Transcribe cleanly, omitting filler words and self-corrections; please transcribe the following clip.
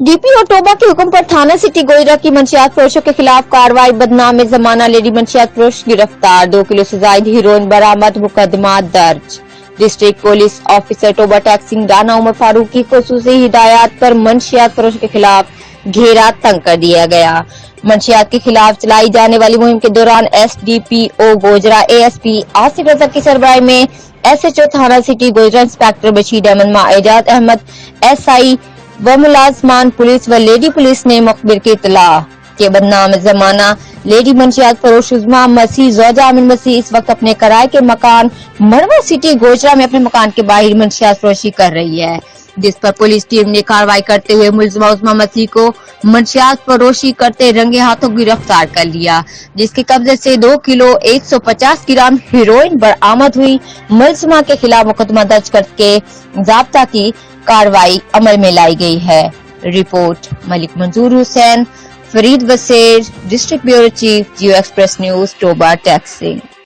DPO Toba के हुक्म पर थाना सिटी गोजरा की मंशियात फरोशों के खिलाफ कार्रवाई। बदनाम जमाना लेडी मंशियात फरोश गिरफ्तार। 2 किलो से ज्यादा हीरोइन बरामद। मुकदमा दर्ज। District police officer Toba Tek Singh Rana Umar Farooq की खुसूसी हिदायत पर मंशियात फरोशों के खिलाफ घेरा तंग कर दिया गया। मंशियात के खिलाफ चलाई जाने वाली मुहिम के दौरान एसडीपीओ गोजरा एएसपी आसिफ रजा की सरबराही में एसएचओ थाना city Gojra inspector Bashir Ahmed Ejaz Ahmed SI व मुलाजमान पुलिस व लेडी पुलिस ने मुखबिर की इतला के बदनाम जमाना लेडी मंशियात फरोश उज़मा मसीह ज़ौजा अमीन मसीह इस वक्त अपने किराए के मकान मड़वा सिटी गोजरा में अपने मकान के बाहर मंशियात फरोशी कर रही है, जिस पर पुलिस टीम ने कार्रवाई करते हुए मुलजिमा उज़मा मसीह को मंशियात फरोशी करते रंगे हाथों गिरफ्तार कर लिया, जिसके कब्जे से 2 किलो 150 ग्राम हीरोइन बरामद हुई। मुलजिमा के खिलाफ मुकदमा दर्ज करके ज़ाब्ता की कार्रवाई अमल में लाई गई है। Report Malik Manzoor Hussain, Farid Waseer, district bureau chief, Geo Express News, Toba taxing.